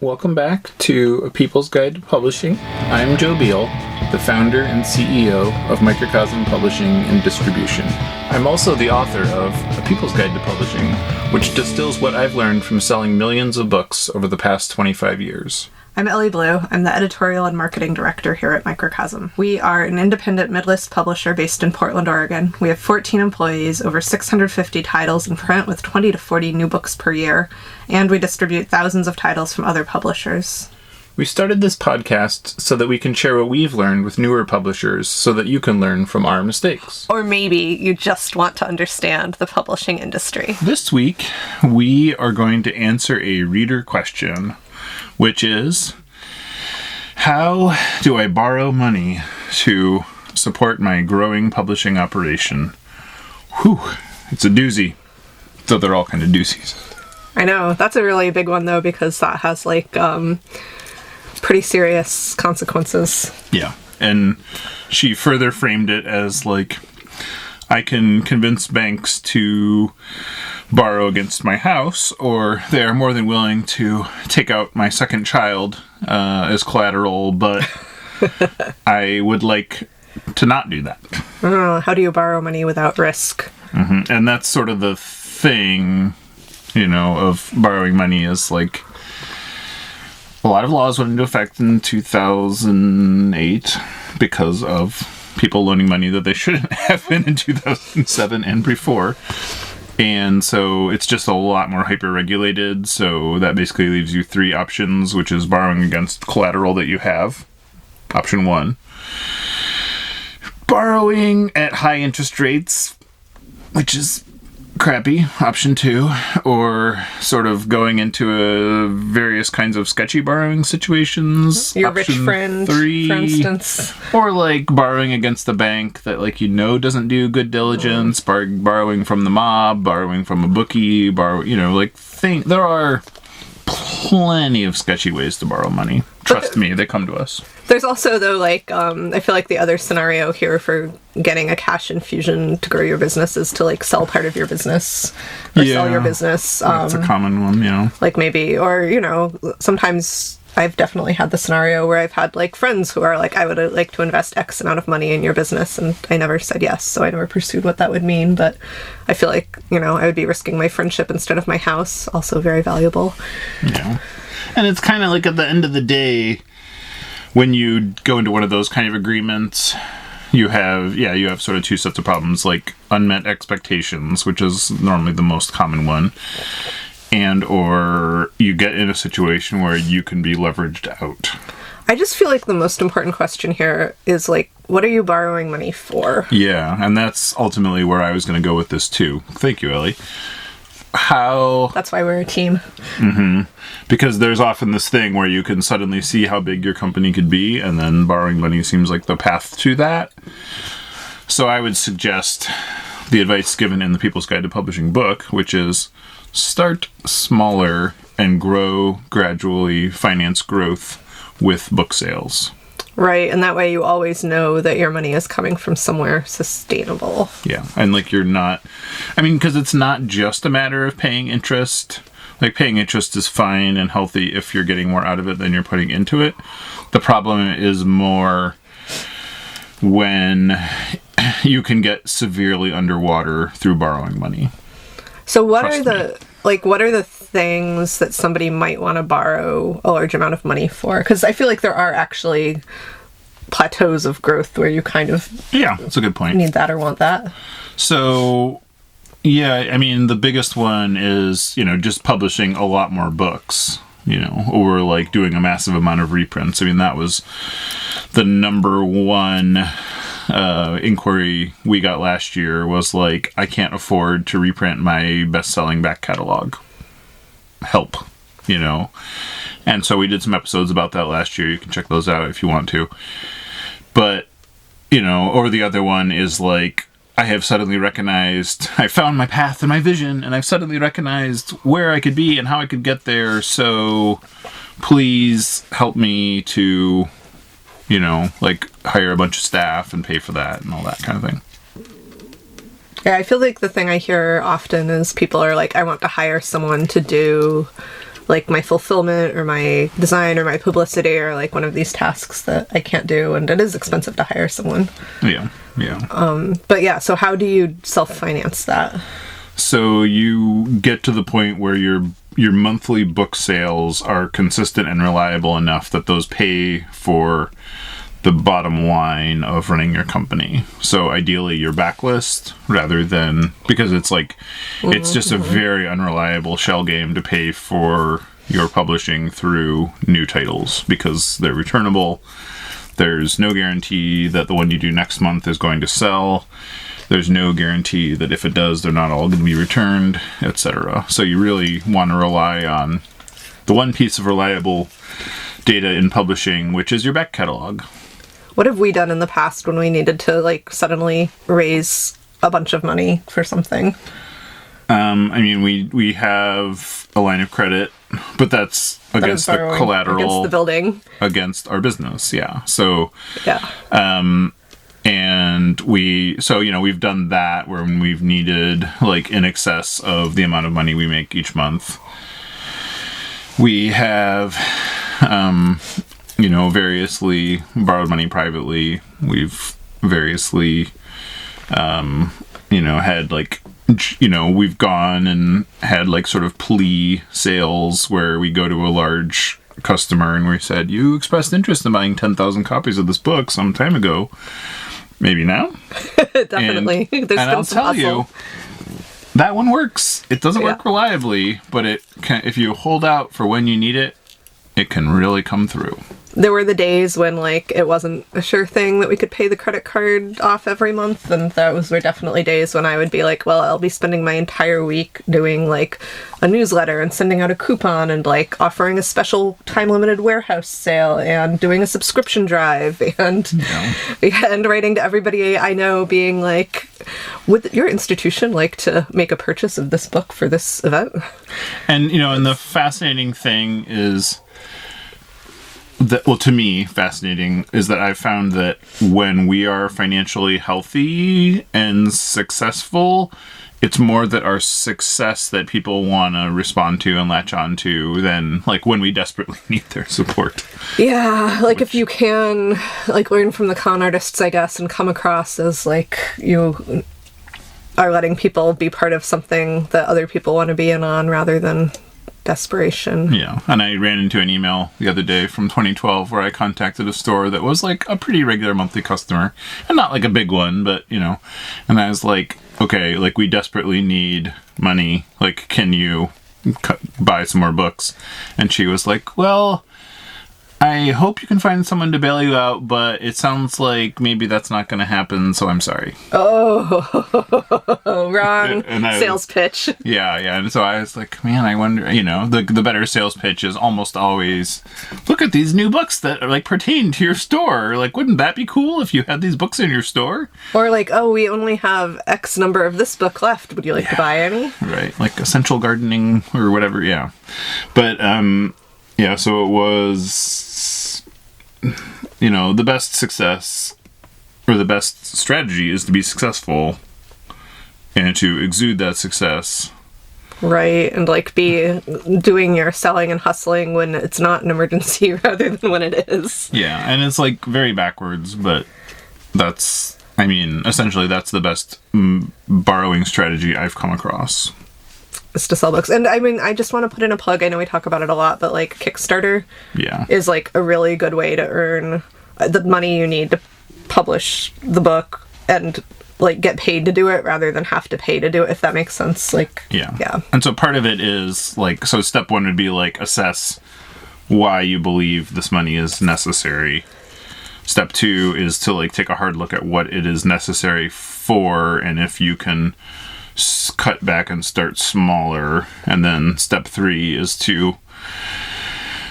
Welcome back to A People's Guide to Publishing. I'm Joe Beal, the founder and CEO of Microcosm Publishing and Distribution. I'm also the author of A People's Guide to Publishing, which distills what I've learned from selling millions of books over the past 25 years. I'm Ellie Blue. I'm the editorial and marketing director here at Microcosm. We are an independent mid-list publisher based in Portland, Oregon. We have 14 employees, over 650 titles in print with 20 to 40 new books per year, and we distribute thousands of titles from other publishers. We started this podcast so that we can share what we've learned with newer publishers so that you can learn from our mistakes. Or maybe you just want to understand the publishing industry. This week, we are going to answer a reader question, which is, how do I borrow money to support my growing publishing operation? Whew, it's a doozy. So they're all kind of doozies. I know, that's a really big one though, because that has pretty serious consequences. Yeah, and she further framed it as I can convince banks to borrow against my house, or they are more than willing to take out my second child as collateral, but I would like to not do that. How do you borrow money without risk? Mm-hmm. And that's sort of the thing, of borrowing money is a lot of laws went into effect in 2008 because of people loaning money that they shouldn't have been in 2007 and before. And so it's just a lot more hyper-regulated, so that basically leaves you three options, which is borrowing against collateral that you have, option one. Borrowing at high interest rates, which is crappy, option two, or sort of going into various kinds of sketchy borrowing situations, your option rich friend, three, for instance. Or borrowing against the bank that doesn't do good diligence, borrowing from the mob, borrowing from a bookie, there are plenty of sketchy ways to borrow money. Trust me, they come to us. There's also, though, I feel like the other scenario here for getting a cash infusion to grow your business is to, sell part of your business or sell your business. That's a common one, maybe, or, sometimes I've definitely had the scenario where I've had, friends who are I would like to invest X amount of money in your business, and I never said yes, so I never pursued what that would mean, but I feel I would be risking my friendship instead of my house, also very valuable. Yeah. And it's kind of at the end of the day, when you go into one of those kind of agreements, you have sort of two sets of problems, unmet expectations, which is normally the most common one, and or you get in a situation where you can be leveraged out. I just feel the most important question here is, what are you borrowing money for? Yeah, and that's ultimately where I was going to go with this, too. Thank you, Ellie. That's why we're a team. Mm-hmm. Because there's often this thing where you can suddenly see how big your company could be, and then borrowing money seems like the path to that. So I would suggest the advice given in the People's Guide to Publishing book, which is start smaller and grow gradually, finance growth with book sales. Right, and that way you always know that your money is coming from somewhere sustainable. Yeah, and you're not... because it's not just a matter of paying interest. Paying interest is fine and healthy if you're getting more out of it than you're putting into it. The problem is more when you can get severely underwater through borrowing money. So what are the things that somebody might want to borrow a large amount of money for? Because I feel there are actually plateaus of growth where you kind of... Yeah, that's a good point. Need that or want that. So, yeah, the biggest one is, just publishing a lot more books, or doing a massive amount of reprints. That was the number one inquiry we got last year was I can't afford to reprint my best-selling back catalog. Help, and so we did some episodes about that last year. You can check those out if you want to, but or the other one is I have suddenly recognized I found my path and my vision, and I've suddenly recognized where I could be and how I could get there, so please help me to hire a bunch of staff and pay for that and all that kind of thing. Yeah, I feel the thing I hear often is people are I want to hire someone to do like my fulfillment or my design or my publicity or like one of these tasks that I can't do, and it is expensive to hire someone. Yeah. But yeah, so how do you self-finance that? So you get to the point where your monthly book sales are consistent and reliable enough that those pay for the bottom line of running your company. So ideally your backlist, rather than, because it's like, it's just a very unreliable shell game to pay for your publishing through new titles, because they're returnable. There's no guarantee that the one you do next month is going to sell. There's no guarantee that if it does, they're not all going to be returned, etc. So you really want to rely on the one piece of reliable data in publishing, which is your back catalog. What have we done in the past when we needed to like suddenly raise a bunch of money for something? I mean, we have a line of credit, but that's against the collateral, against the building, against our business. Yeah. So yeah. And we've done that where when we've needed like in excess of the amount of money we make each month. We have, variously borrowed money privately. We've variously, had like, we've gone and had like sort of plea sales where we go to a large customer and we said, you expressed interest in buying 10,000 copies of this book some time ago. Maybe now? Definitely. And I'll tell you, that one works. It doesn't work reliably, but it can, if you hold out for when you need it, it can really come through. There were the days when, like, it wasn't a sure thing that we could pay the credit ward off every month, and those were definitely days when I would be like, well, I'll be spending my entire week doing, like, a newsletter and sending out a coupon and, like, offering a special time-limited warehouse sale and doing a subscription drive and writing to everybody I know being like, would your institution like to make a purchase of this book for this event? And, and the fascinating thing is... to me, fascinating is that I've found that when we are financially healthy and successful, it's more that our success that people want to respond to and latch on to than like when we desperately need their support. Yeah, like if you can like learn from the con artists, I guess, and come across as like you are letting people be part of something that other people want to be in on rather than desperation. Yeah, and I ran into an email the other day from 2012 where I contacted a store that was like a pretty regular monthly customer, and not like a big one, but and I was like, okay, like we desperately need money, like can you buy some more books? And she was like, well, I hope you can find someone to bail you out, but it sounds like maybe that's not going to happen, so I'm sorry. Oh, wrong sales pitch. Yeah, and so I was like, man, I wonder, the better sales pitch is almost always, look at these new books that are, like, pertain to your store. Like, wouldn't that be cool if you had these books in your store? Or like, oh, we only have X number of this book left. Would you like to buy any? Right, like essential gardening or whatever, yeah. But, so it was, the best success or the best strategy is to be successful and to exude that success. Right, and like be doing your selling and hustling when it's not an emergency rather than when it is. Yeah, and it's like very backwards, but essentially that's the best borrowing strategy I've come across. Is to sell books. And I just want to put in a plug. I know we talk about it a lot, but like Kickstarter is like a really good way to earn the money you need to publish the book and like get paid to do it rather than have to pay to do it, if that makes sense. Like, yeah. And so part of it is like, so step one would be like assess why you believe this money is necessary. Step two is to like take a hard look at what it is necessary for, and if you can cut back and start smaller. And then step three is to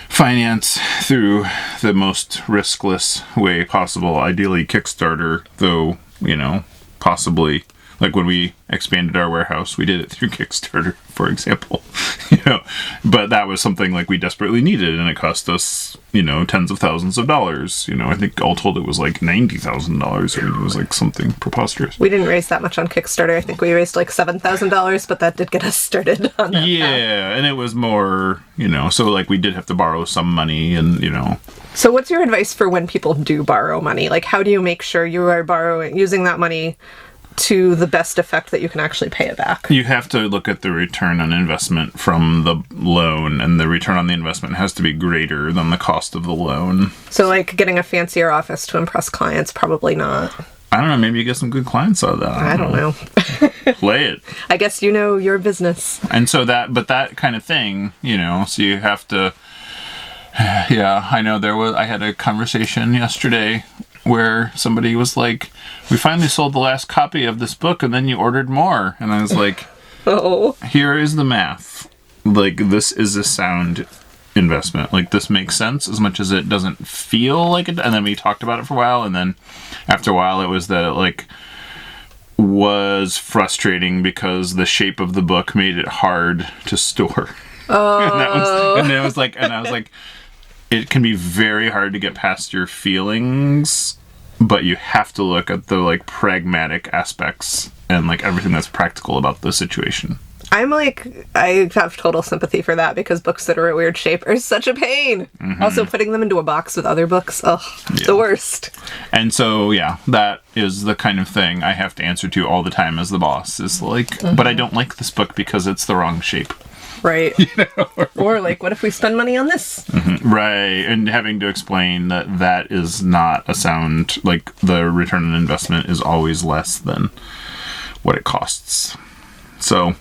finance through the most riskless way possible, ideally Kickstarter, though possibly Like when we expanded our warehouse, we did it through Kickstarter, for example. But that was something like we desperately needed, and it cost us, tens of thousands of dollars. I think all told it was like $90,000. It was like something preposterous. We didn't raise that much on Kickstarter. I think we raised like $7,000, but that did get us started on that path. And it was more, so like we did have to borrow some money and, So what's your advice for when people do borrow money? Like, how do you make sure you are using that money to the best effect that you can actually pay it back? You have to look at the return on investment from the loan, and the return on the investment has to be greater than the cost of the loan. So, like, getting a fancier office to impress clients, probably not. I don't know, maybe you get some good clients out of that. I don't know. Play it. I guess you know your business. And so that kind of thing, so you have to, I know I had a conversation yesterday where somebody was like, we finally sold the last copy of this book and then you ordered more. And I was like, Oh. Here is the math. Like, this is a sound investment. Like, this makes sense as much as it doesn't feel like it. And then we talked about it for a while. And then after a while, it was that it, was frustrating because the shape of the book made it hard to store. Oh. and I was like, it can be very hard to get past your feelings, but you have to look at the pragmatic aspects and everything that's practical about the situation. I have total sympathy for that because books that are a weird shape are such a pain. Mm-hmm. Also, putting them into a box with other books, the worst. And so, that is the kind of thing I have to answer to all the time as the boss. Is but I don't like this book because it's the wrong shape. Right. Or what if we spend money on this? Mm-hmm. Right. And having to explain that is not a sound, the return on investment is always less than what it costs. So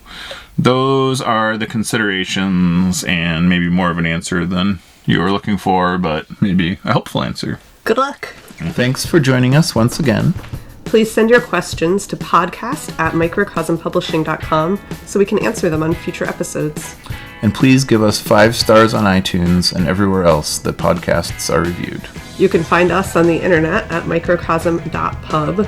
those are the considerations, and maybe more of an answer than you were looking for, but maybe a helpful answer. Good luck. And thanks for joining us once again. Please send your questions to podcast@microcosmpublishing.com so we can answer them on future episodes. And please give us 5 stars on iTunes and everywhere else that podcasts are reviewed. You can find us on the internet at microcosm.pub.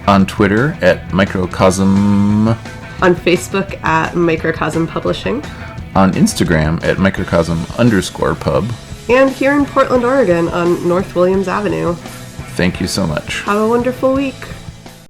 On Twitter at Microcosm. On Facebook at Microcosm Publishing. On Instagram at Microcosm_pub. And here in Portland, Oregon on North Williams Avenue. Thank you so much. Have a wonderful week.